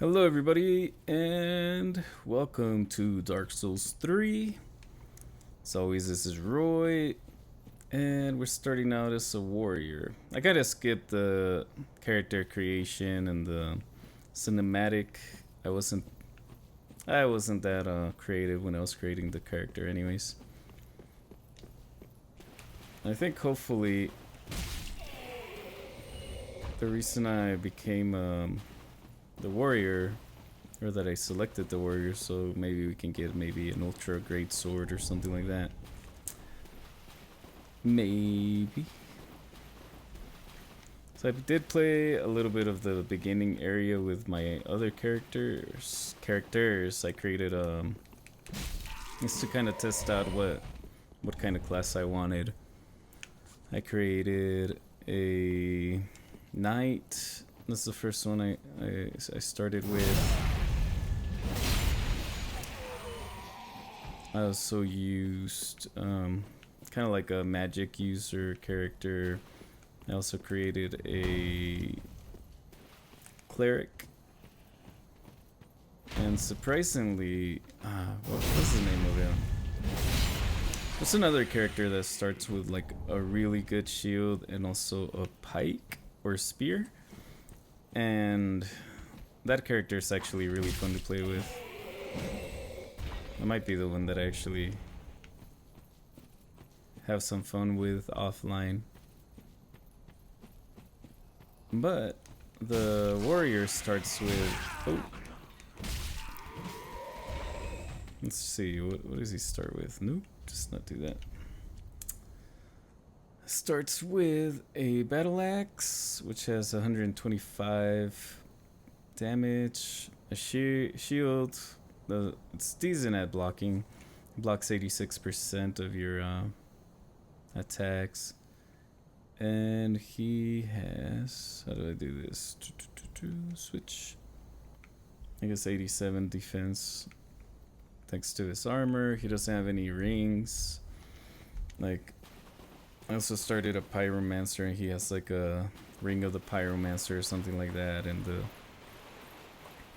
Hello, everybody, and welcome to Dark Souls 3. As always, this is Roy, and we're starting out as a warrior. I kind of skipped the character creation and the cinematic. I wasn't, I wasn't that creative when I was creating the character, anyways. I think hopefully the reason I became the warrior, or that I selected the warrior, so maybe we can get maybe an ultra great sword or something like that. Maybe. So I did play a little bit of the beginning area with my other characters. I created just to kind of test out what kind of class I wanted. I created a knight. That's the first one I started with. I also used kind of like a magic user character. I also created a cleric. And surprisingly, what was the name of him? What's another character that starts with like a really good shield and also a pike or spear? And that character is actually really fun to play with. That might be the one that I actually have some fun with offline. But the warrior starts with... Oh. Let's see, what does he start with? Nope, just not do that. Starts with a battle axe, which has 125 damage, a shield. It's decent at blocking. Blocks 86% of your attacks. And he has... How do I do this? Switch. I guess 87 defense. Thanks to his armor. He doesn't have any rings. Like... I also started a pyromancer, and he has like a ring of the pyromancer or something like that, and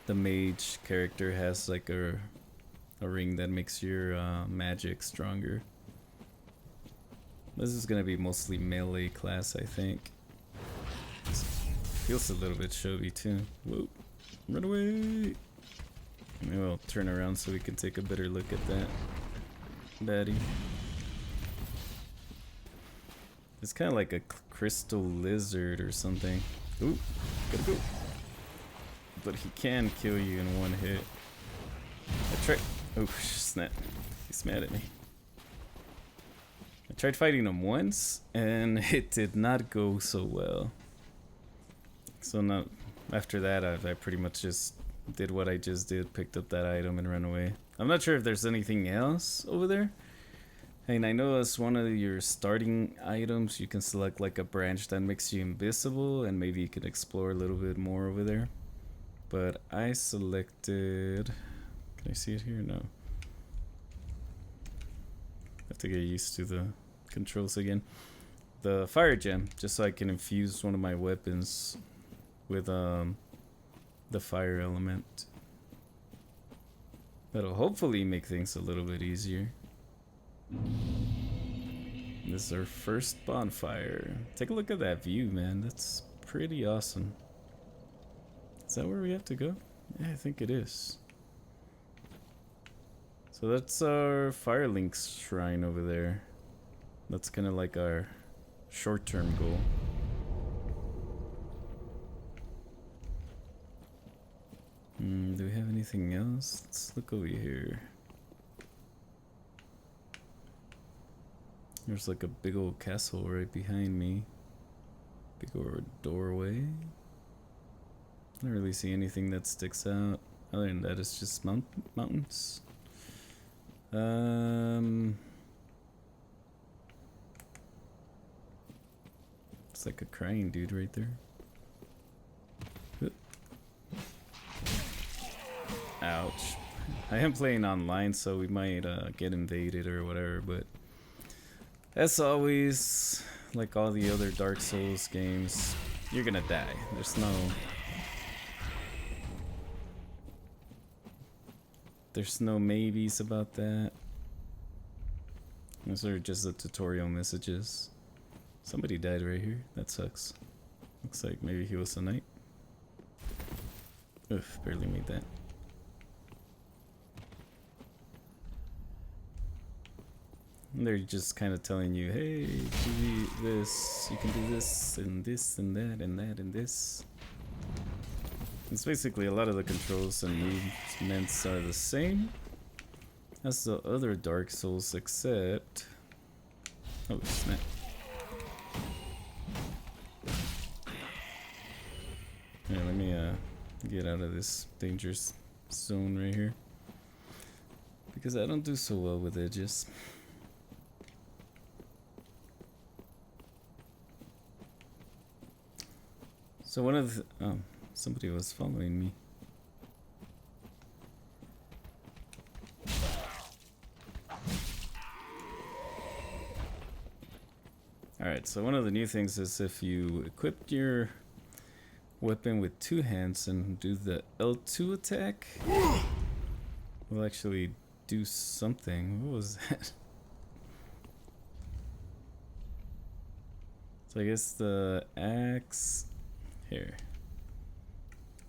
the mage character has like a ring that makes your magic stronger. This is gonna be mostly melee class, I think. Feels a little bit chubby too. Whoa, run away! Maybe I'll turn around so we can take a better look at that baddie. It's kind of like a crystal lizard or something. Ooh, gotta go. But he can kill you in one hit. I tried... Oh, snap. He's mad at me. I tried fighting him once, and it did not go so well. So now, after that, I pretty much just did what I just did, picked up that item and ran away. I'm not sure if there's anything else over there. And I know as one of your starting items, you can select like a branch that makes you invisible, and maybe you can explore a little bit more over there. But I selected... Can I see it here? No. I have to get used to the controls again. The fire gem, just so I can infuse one of my weapons with the fire element. That'll hopefully make things a little bit easier. This is our first bonfire. Take a look at that view, man. That's pretty awesome. Is that where we have to go? Yeah, I think it is. So that's our Firelink's shrine over there. That's kind of like our short-term goal. Do we have anything else? Let's look over here. There's like a big old castle right behind me. Big old doorway. I don't really see anything that sticks out. Other than that, it's just mountains. It's like a crying dude right there. Ouch. I am playing online, so we might get invaded or whatever, but as always, like all the other Dark Souls games, you're gonna die. There's no There's no maybes about that. Those are just the tutorial messages. Somebody died right here. That sucks. Looks like maybe he was a knight. Oof, barely made that. And they're just kind of telling you, hey, do this, you can do this, and this, and that, and that, and this. It's basically a lot of the controls and movements are the same as the other Dark Souls, except... Oh, snap. Yeah, let me get out of this dangerous zone right here. Because I don't do so well with edges. So one of the... Oh, somebody was following me. Alright, so one of the new things is if you equip your weapon with 2 hands and do the L2 attack, will actually do something. What was that? So I guess the axe here.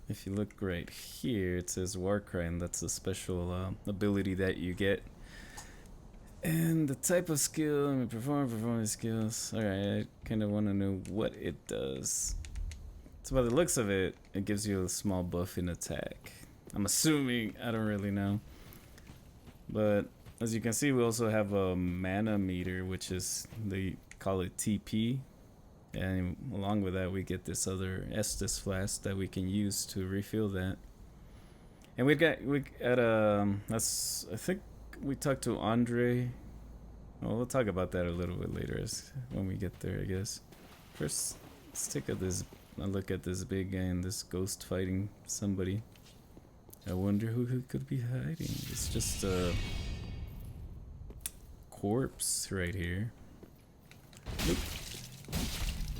If you look right here, it says Warcry, and that's a special ability that you get. And the type of skill, I mean, performance skills. Alright, I kind of want to know what it does. So by the looks of it, it gives you a small buff in attack. I'm assuming, I don't really know. But as you can see, we also have a mana meter, which is, they call it TP. And along with that, we get this other Estus flask that we can use to refill that. And we got, that's, I think we talked to Andre. Well, we'll talk about that a little bit later when we get there, I guess. First, let's take a look at this big guy and this ghost fighting somebody. I wonder who could be hiding. It's just a corpse right here. Nope.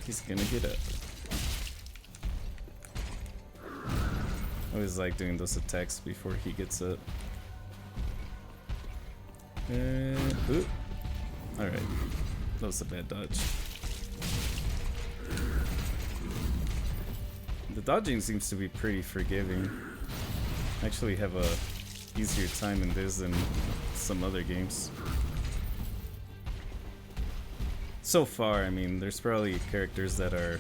He's gonna get up. I always like doing those attacks before he gets up. Oop. Alright. That was a bad dodge. The dodging seems to be pretty forgiving. I actually have a easier time in this than some other games. So far, I mean, there's probably characters that are...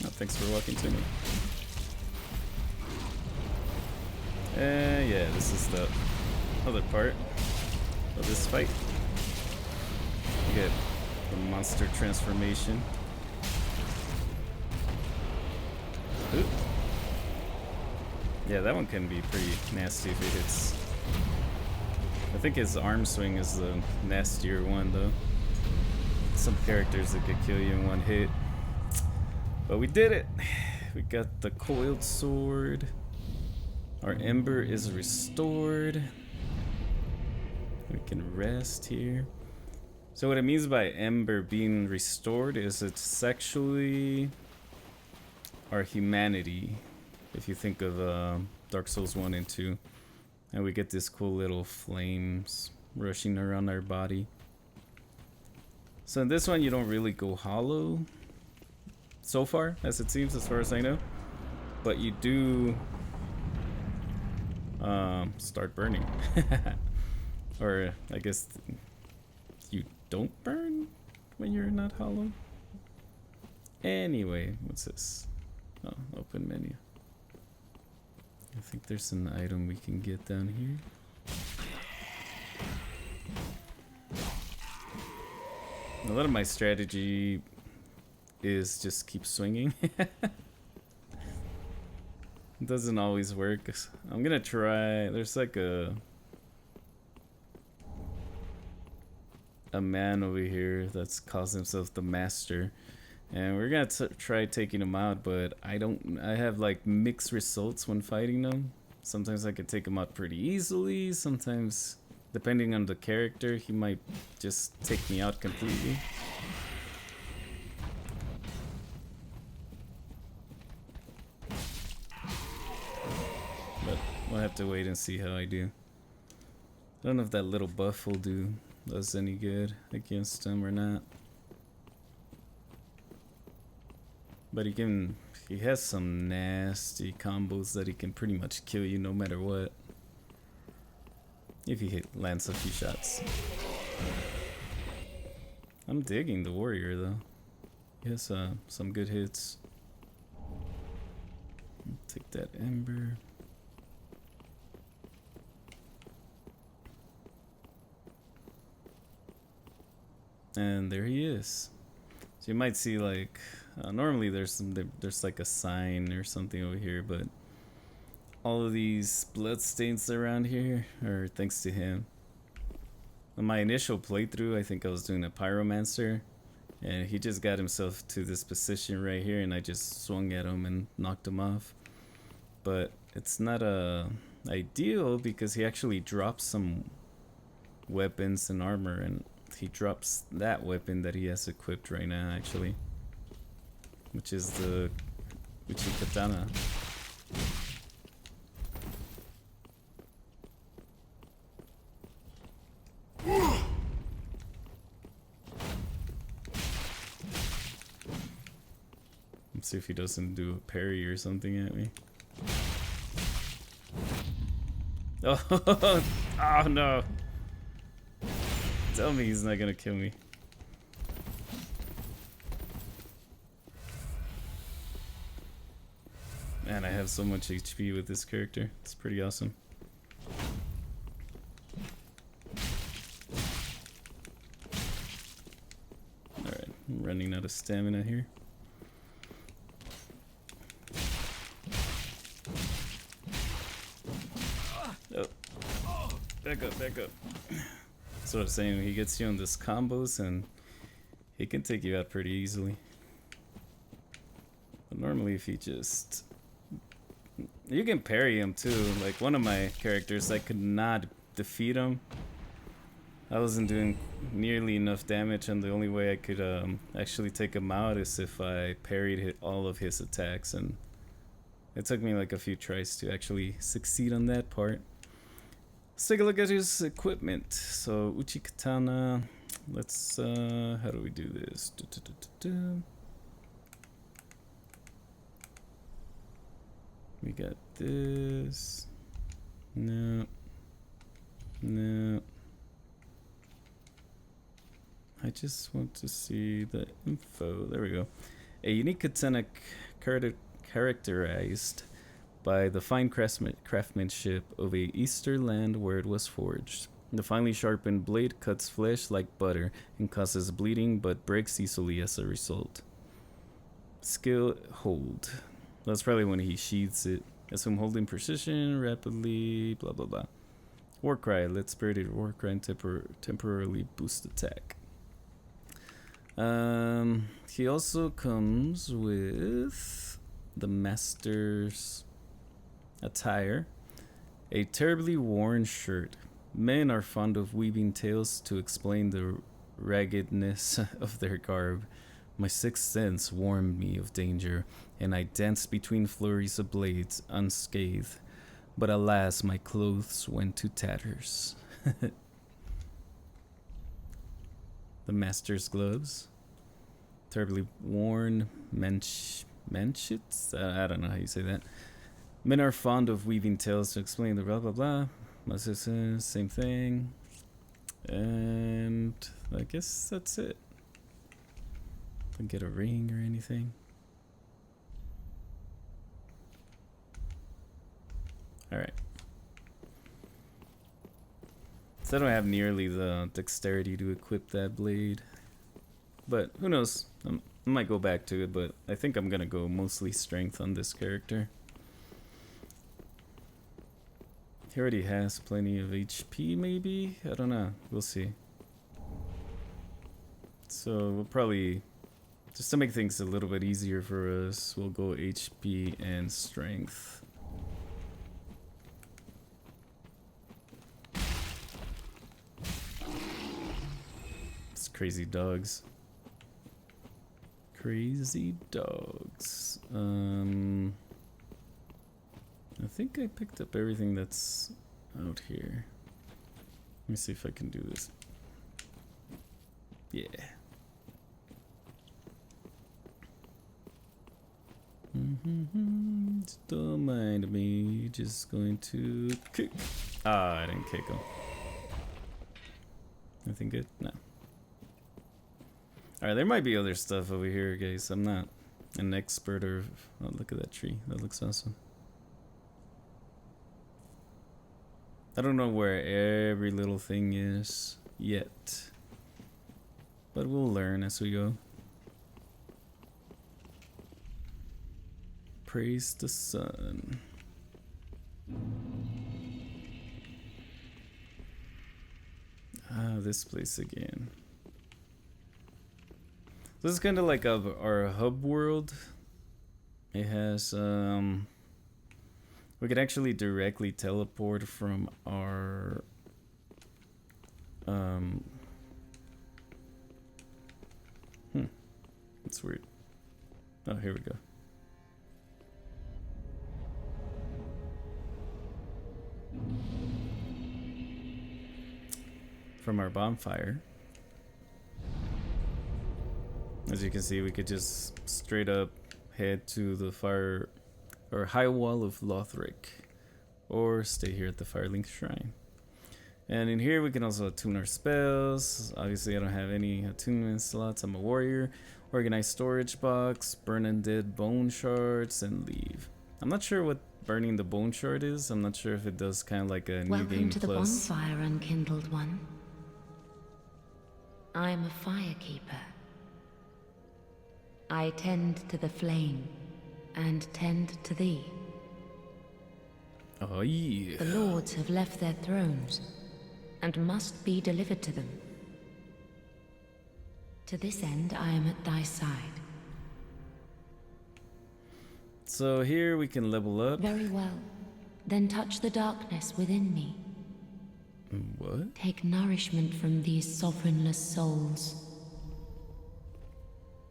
Oh, thanks for walking to me. Yeah, this is the other part of this fight. You get the monster transformation. Oop. Yeah, that one can be pretty nasty if it hits. I think his arm swing is the nastier one, though. Some characters that could kill you in one hit. But we did it! We got the coiled sword. Our ember is restored. We can rest here. So what it means by ember being restored is it's actually our humanity. If you think of Dark Souls 1 and 2. And we get this cool little flames rushing around our body. So in this one, you don't really go hollow. So far, as it seems, as far as I know. But you do start burning. Or I guess you don't burn when you're not hollow. Anyway, what's this? Oh, open menu. I think there's an item we can get down here. A lot of my strategy is just keep swinging. It doesn't always work. I'm gonna try. There's like a man over here that's calls himself the Master. And we're gonna try taking him out, but I have like mixed results when fighting them. Sometimes I can take him out pretty easily. Sometimes, depending on the character, he might just take me out completely. have to wait and see how I do. I don't know if that little buff will do us any good against him or not. But he has some nasty combos that he can pretty much kill you no matter what. If he lands a few shots. I'm digging the warrior though. He has some good hits. Take that ember. And there he is. So you might see like normally there's like a sign or something over here, but all of these blood stains around here are thanks to him. On my initial playthrough, I think I was doing a pyromancer, and he just got himself to this position right here, and I just swung at him and knocked him off. But it's not ideal because he actually drops some weapons and armor, and he drops that weapon that he has equipped right now actually, which is the Uchi Katana. Let's see if he doesn't do a parry or something at me. Oh, oh no. Tell me he's not gonna kill me. Man, I have so much HP with this character. It's pretty awesome. Alright, I'm running out of stamina here. Oh, back up, back up. That's what I'm saying. He gets you on this combos and he can take you out pretty easily. But normally if he just... You can parry him too. Like one of my characters, I could not defeat him. I wasn't doing nearly enough damage, and the only way I could actually take him out is if I parried all of his attacks, and it took me like a few tries to actually succeed on that part. Let's take a look at his equipment. So Uchi Katana, let's how do we do this? We got this. No. No. I just want to see the info. There we go. A unique katana characterized by the fine craftsmanship of a Eastern land where it was forged. The finely sharpened blade cuts flesh like butter and causes bleeding, but breaks easily as a result. Skill hold. That's probably when he sheathes it. Assume holding precision rapidly, blah blah blah. Warcry, let spirited warcry and temporarily boost attack. He also comes with the master's attire. A terribly worn shirt. Men are fond of weaving tales to explain the raggedness of their garb. My sixth sense warned me of danger, and I danced between flurries of blades unscathed. But alas, my clothes went to tatters. The master's gloves. Terribly worn manchets? I don't know how you say that. Men are fond of weaving tales to explain the blah blah blah. Same thing. And I guess that's it. Didn't get a ring or anything. Alright. So I don't have nearly the dexterity to equip that blade. But who knows? I might go back to it, but I think I'm gonna go mostly strength on this character. He already has plenty of HP, maybe? I don't know. We'll see. So we'll probably, just to make things a little bit easier for us, we'll go HP and strength. It's crazy dogs. Crazy dogs. I think I picked up everything that's out here. Let me see if I can do this. Yeah. Don't mind me. Just going to kick. Ah, I didn't kick him. Anything good? No. Alright, there might be other stuff over here, guys. I'm not an expert or... Oh, look at that tree. That looks awesome. I don't know where every little thing is yet. But we'll learn as we go. Praise the sun. Ah, this place again. This is kind of like our hub world. It has we could actually directly teleport from our that's weird. Oh, here we go. From our bonfire. As you can see, we could just straight up head to the fire or high wall of Lothric, or stay here at the Firelink Shrine. And in here we can also attune our spells. Obviously I don't have any attunement slots. I'm a warrior. Organize storage box, burn undead bone shards, and leave. I'm not sure what burning the bone shard is. I'm not sure if it does kind of like a new game Welcome to the bonfire, unkindled one. I am a firekeeper. I tend to the flame, and tend to thee. Oh yeah. The lords have left their thrones, and must be delivered to them. To this end, I am at thy side. So here we can level up. Very well. Then touch the darkness within me. What? Take nourishment from these sovereignless souls.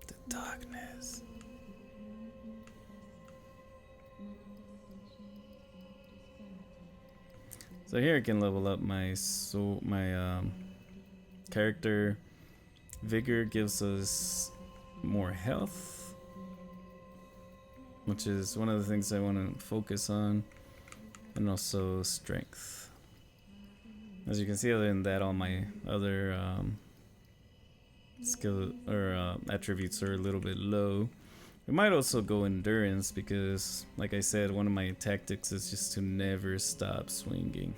The darkness. So here I can level up my character. Vigor gives us more health, which is one of the things I want to focus on, and also strength. As you can see, other than that, all my other skill or attributes are a little bit low. We might also go endurance because, like I said, one of my tactics is just to never stop swinging.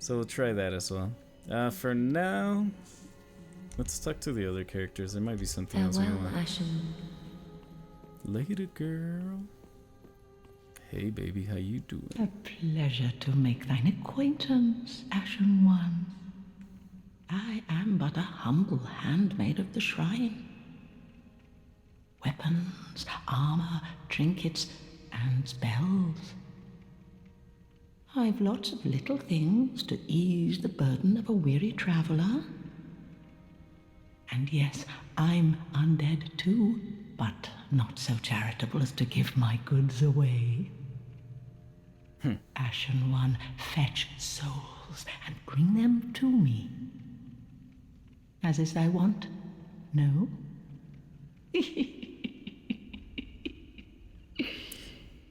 So we'll try that as well. For now, let's talk to the other characters. There might be something else we want. Ashen. Later, girl. Hey, baby, how you doing? A pleasure to make thine acquaintance, Ashen One. I am but a humble handmaid of the shrine. Weapons, armor, trinkets, and spells. I've lots of little things to ease the burden of a weary traveler. And yes, I'm undead too, but not so charitable as to give my goods away. Ashen One, fetch souls and bring them to me. As is thy wont? No?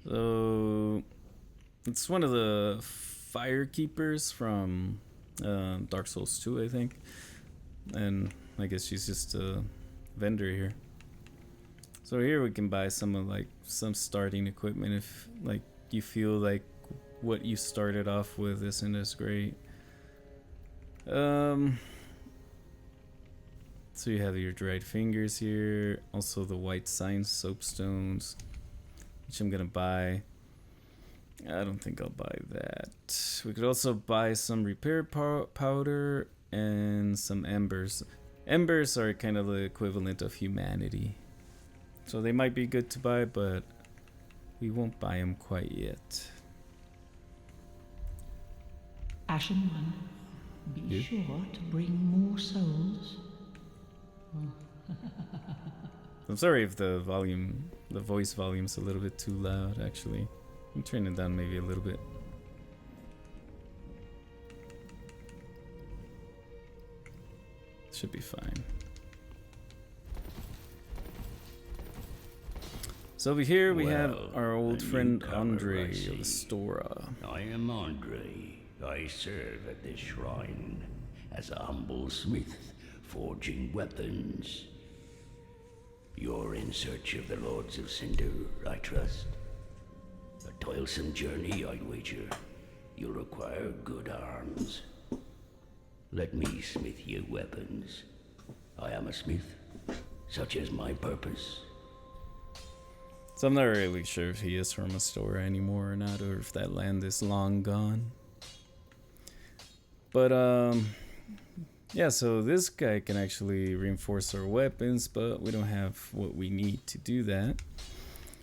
So it's one of the fire keepers from Dark Souls 2, I think. And I guess she's just a vendor here. So here we can buy some starting equipment if like you feel like what you started off with isn't as great. So you have your dried fingers here, also the white sign soapstones, which I'm gonna buy. I don't think I'll buy that. We could also buy some repair powder and some embers. Embers are kind of the equivalent of humanity, so they might be good to buy, but we won't buy them quite yet. Ashen One, be sure to bring more souls. I'm sorry if the voice volume's a little bit too loud, actually. me turn it down maybe a little bit. Should be fine. So over here we have our old friend Andre of the Stora. I am Andre. I serve at this shrine as a humble smith, forging weapons. You're in search of the Lords of Cinder, I trust. A toilsome journey, I'd wager. You'll require good arms. Let me smith you weapons. I am a smith, such is my purpose. So I'm not really sure if he is from Astora anymore or not, or if that land is long gone. But yeah, so this guy can actually reinforce our weapons, but we don't have what we need to do that.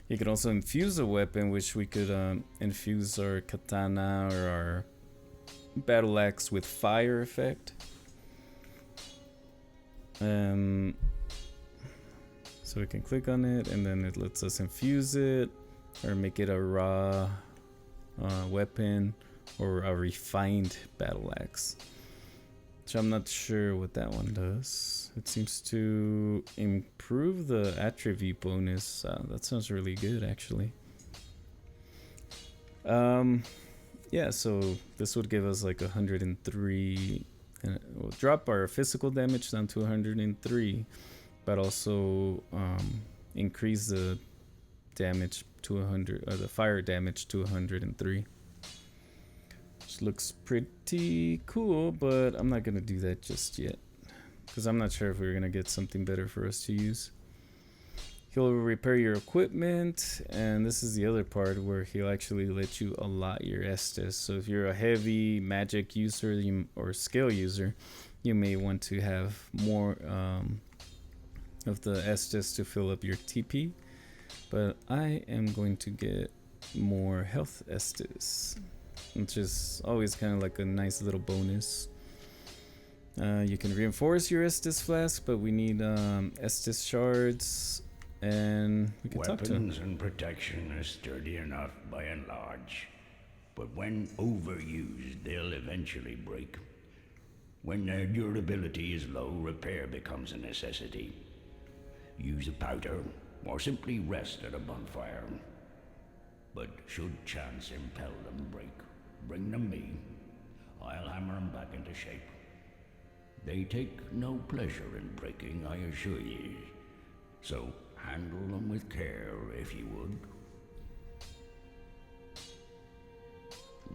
He could also infuse a weapon, which we could infuse our katana or our battle axe with fire effect. So we can click on it and then it lets us infuse it or make it a raw weapon or a refined battle axe. Which I'm not sure what that one does. It seems to improve the attribute bonus. That sounds really good actually. Yeah, so this would give us like 103 and it will drop our physical damage down to 103. But also increase the damage to 100, or the fire damage to 103. Which looks pretty cool, but I'm not gonna do that just yet, because I'm not sure if we're gonna get something better for us to use. He'll repair your equipment, and this is the other part where he'll actually let you allot your Estus. So if you're a heavy magic user or skill user, you may want to have more of the Estus to fill up your TP, but I am going to get more health Estus, which is always kind of like a nice little bonus. You can reinforce your Estus flask, but we need Estus shards, and we can talk to him. Weapons and protection are sturdy enough by and large, but when overused, they'll eventually break. When their durability is low, repair becomes a necessity. Use a powder, or simply rest at a bonfire. But should chance impel them break, bring them me. I'll hammer them back into shape. They take no pleasure in breaking, I assure ye. So handle them with care, if you would.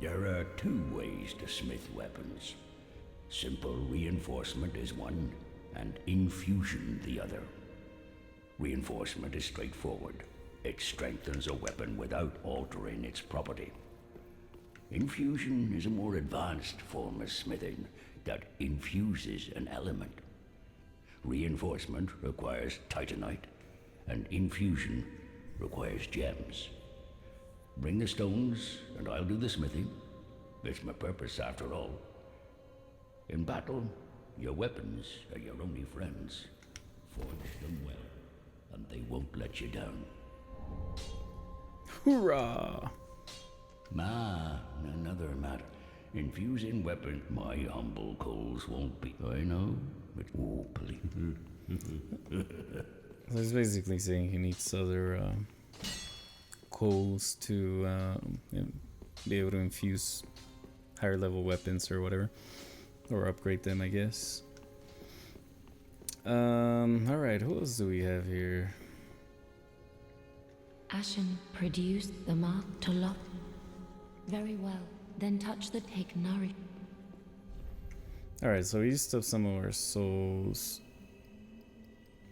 There are two ways to smith weapons. Simple reinforcement is one, and infusion the other. Reinforcement is straightforward. It strengthens a weapon without altering its property. Infusion is a more advanced form of smithing that infuses an element. Reinforcement requires titanite, and infusion requires gems. Bring the stones, and I'll do the smithing. It's my purpose, after all. In battle, your weapons are your only friends. Forge them well, and they won't let you down. Hoorah! Another matter. Infusing weapons, my humble coals won't be. I know, but oh, please. So he's basically saying he needs other coals to be able to infuse higher level weapons or whatever, or upgrade them, I guess. Alright, who else do we have here? Ashen produced the mark to lock. Very well. Then touch the take Nari. Alright, so we used up some of our souls.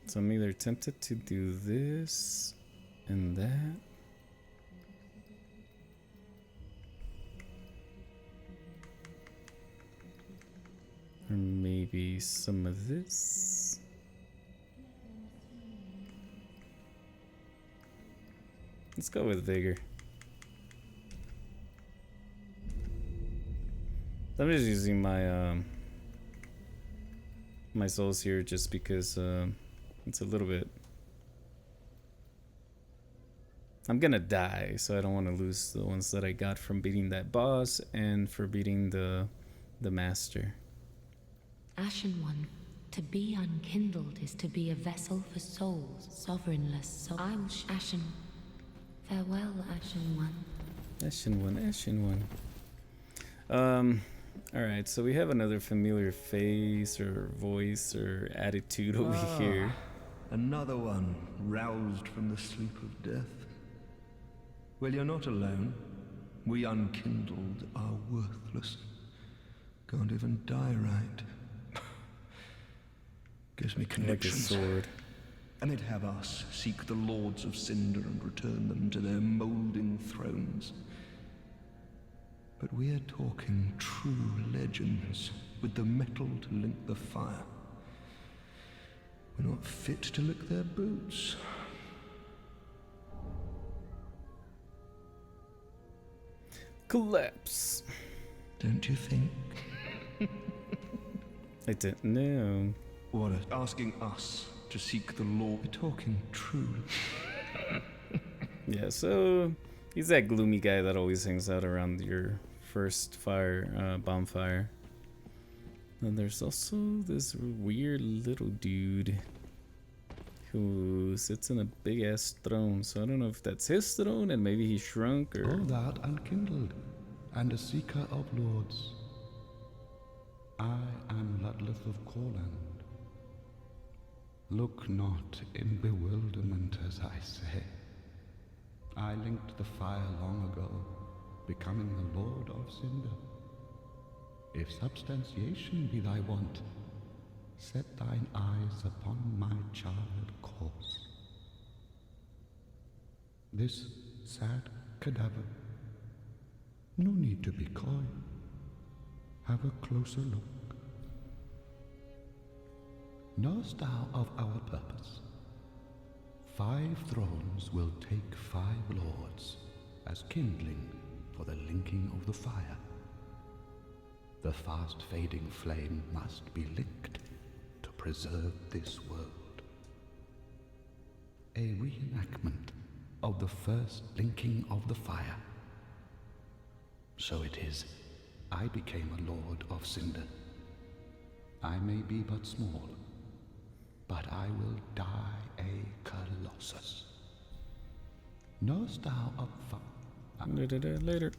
So I'm either tempted to do this and that. Or maybe some of this. Let's go with vigor. I'm just using my my souls here just because it's a little bit I'm gonna die, so I don't want to lose the ones that I got from beating that boss and for beating the master. Ashen One, to be unkindled is to be a vessel for souls, sovereignless. So I will Ashen. Farewell, Ashen One. Ashen One, Ashen One. Alright, so we have another familiar face or voice or attitude over here. Another one roused from the sleep of death. Well, you're not alone. We unkindled are worthless. Can't even die right. Gives me Like a connections. sword. And they'd have us seek the lords of Cinder and return them to their moulding thrones. But we're talking true legends, with the metal to link the fire. We're not fit to lick their boots. Collapse. Don't you think? I didn't know. What asking us to seek the Lord. We're talking true. Yeah, so he's that gloomy guy that always hangs out around your first bonfire. And there's also this weird little dude who sits in a big ass throne. So I don't know if that's his throne and maybe he shrunk or. All that unkindled, and a seeker of lords. I am Ludleth of Corland. Look not in bewilderment as I say. I linked the fire long ago, becoming the Lord of Cinder. If substantiation be thy want, set thine eyes upon my charred corpse. This sad cadaver, no need to be coy. Have a closer look. Knowest thou of our purpose? 5 thrones will take 5 lords as kindling for the linking of the fire. The fast fading flame must be linked to preserve this world. A reenactment of the first linking of the fire. So it is, I became a lord of Cinder. I may be but small, but I will die a colossus. Knowest thou of Later.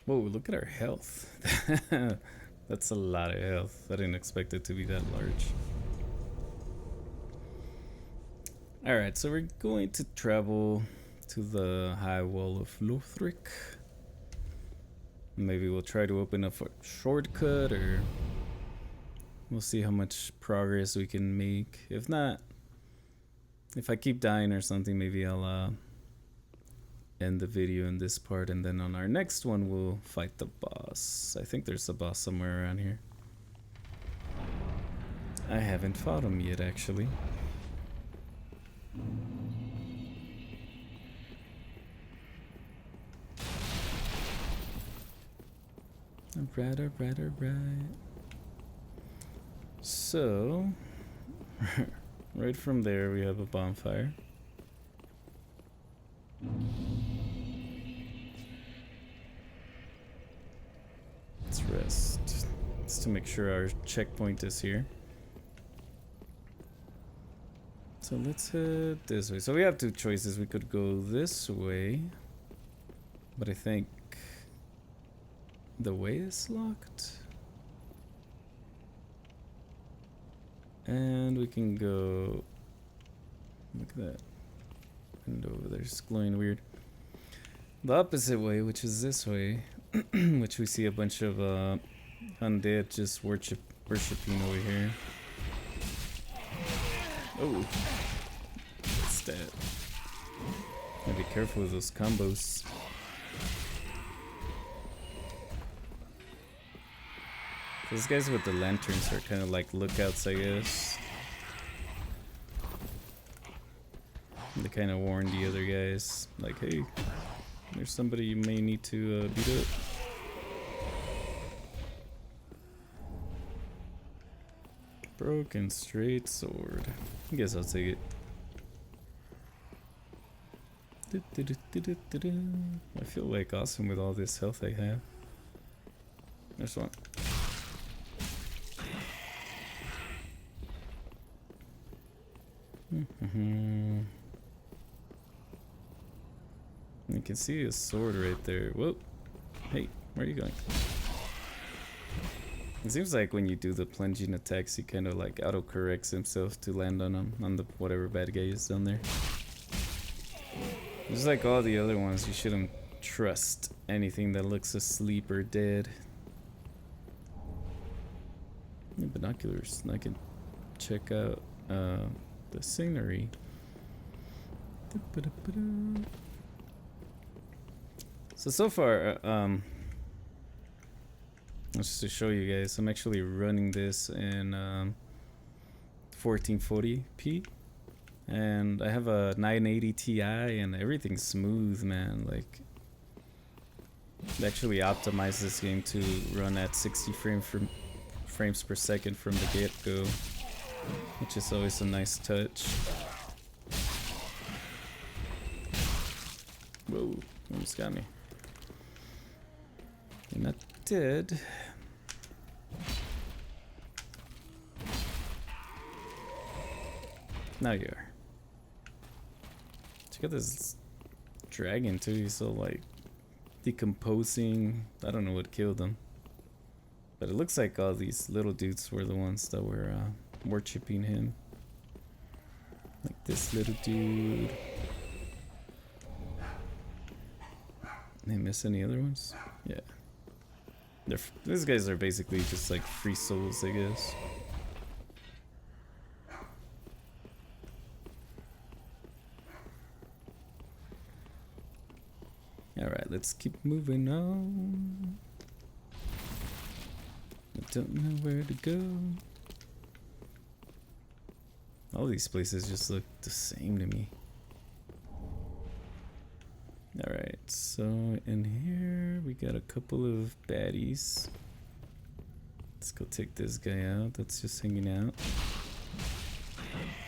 Whoa, look at our health. That's a lot of health. I didn't expect it to be that large. Alright, so we're going to travel to the high wall of Lothric. Maybe we'll try to open up a shortcut, or we'll see how much progress we can make. If not, if I keep dying or something, maybe I'll end the video in this part, and then on our next one we'll fight the boss. I think there's a boss somewhere around here. I haven't fought him yet, actually. Alright. So, right from there we have a bonfire. Let's rest. Just to make sure our checkpoint is here. So let's head this way. So we have 2 choices. We could go this way, but I think the way is locked. And we can go. Look at that window over there, it's glowing weird. The opposite way, which is this way, which we see a bunch of undead just worshipping over here. Oh, what's that? Gotta be careful with those combos. Those guys with the lanterns are kind of like lookouts, I guess. They kind of warn the other guys, like, hey, there's somebody you may need to beat up. Broken straight sword. I guess I'll take it. I feel like awesome with all this health I have. There's one. You can see a sword right there. Whoa. Hey, where are you going? It seems like when you do the plunging attacks, he kind of like auto-corrects himself to land on him, on the whatever bad guy is down there. Just like all the other ones, you shouldn't trust anything that looks asleep or dead. Binoculars, and I can check out the scenery. So far, just to show you guys, I'm actually running this in 1440p, and I have a 980 Ti, and everything's smooth, man. Like, it actually optimized this game to run at 60 frames per second from the get-go, which is always a nice touch. Whoa, almost got me. You're not dead. Now you are. Check out this dragon too, he's so like decomposing. I don't know what killed him. But it looks like all these little dudes were the ones that were worshipping him. Like this little dude. Did I miss any other ones? Yeah. These guys are basically just like free souls, I guess. Alright, let's keep moving on. I don't know where to go. All these places just look the same to me. Alright, so in here we got a couple of baddies. Let's go take this guy out that's just hanging out.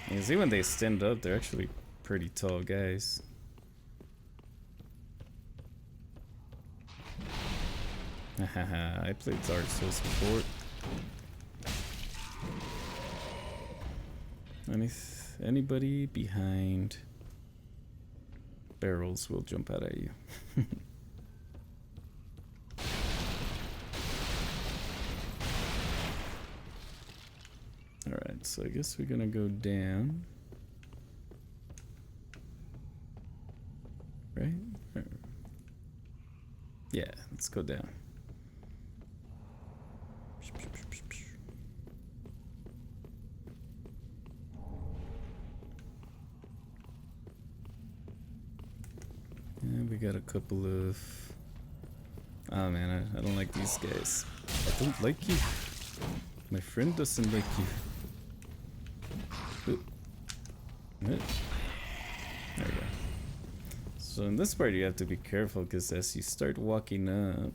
You can see when they stand up, they're actually pretty tall guys. Haha, I played Dark Souls before. Anybody behind barrels will jump out at you. Alright, so I guess we're gonna go down. Right? Yeah, let's go down. And we got a couple of... Oh man, I don't like these guys. I don't like you. My friend doesn't like you. Ooh. There we go. So in this part you have to be careful, because as you start walking up,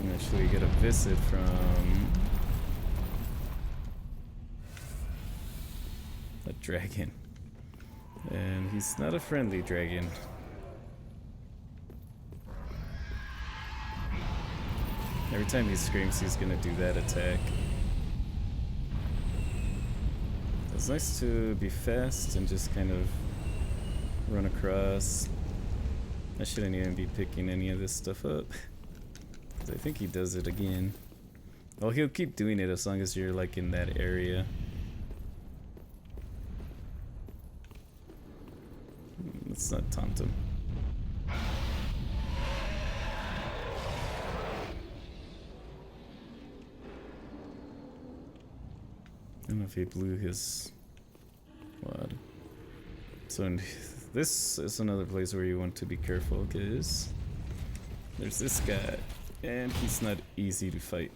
you actually get a visit from a dragon. And he's not a friendly dragon. Every time he screams, he's gonna do that attack. It's nice to be fast and just kind of run across. I shouldn't even be picking any of this stuff up. I think he does it again. Well, he'll keep doing it as long as you're like in that area. Let's not taunt him. I don't know if he blew his quad. So this is another place where you want to be careful, because there's this guy, and he's not easy to fight.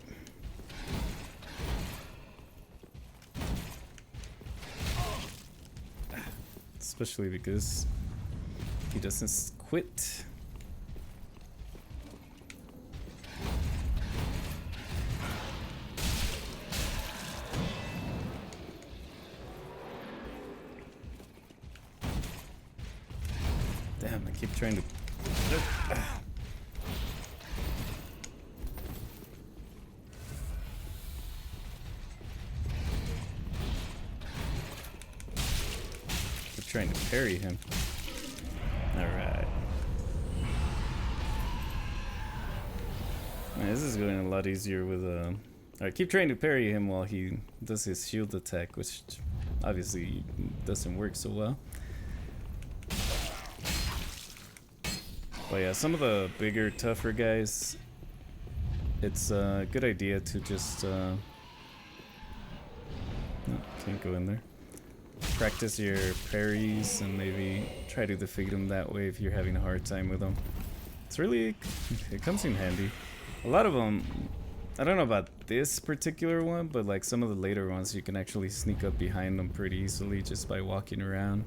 Especially because he doesn't quit. keep trying to... Keep trying to parry him. Alright. Man, this is going a lot easier with Alright, keep trying to parry him while he does his shield attack, which obviously doesn't work so well. But yeah, some of the bigger, tougher guys, it's a good idea to just no, can't go in there. Practice your parries and maybe try to defeat them that way if you're having a hard time with them. It's really, it comes in handy. A lot of them, I don't know about this particular one, but like some of the later ones, you can actually sneak up behind them pretty easily just by walking around.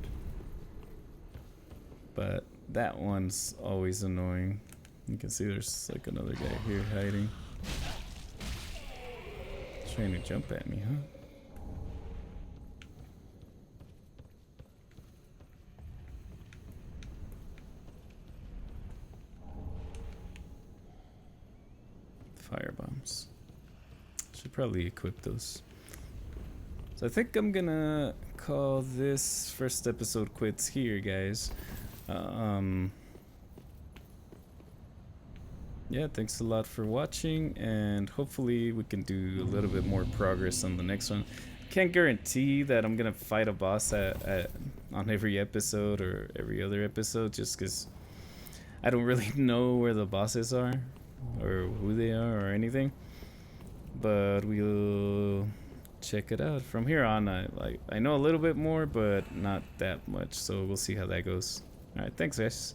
But that one's always annoying. You can see there's like another guy here hiding. Trying to jump at me, huh? Fire bombs. Should probably equip those. So I think I'm gonna call this first episode quits here, guys. Yeah, thanks a lot for watching, and hopefully we can do a little bit more progress on the next one. Can't guarantee that I'm gonna fight a boss on every episode or every other episode, just because I don't really know where the bosses are or who they are or anything. But we'll check it out from here on. I know a little bit more, but not that much, so we'll see how that goes. All right, thanks guys.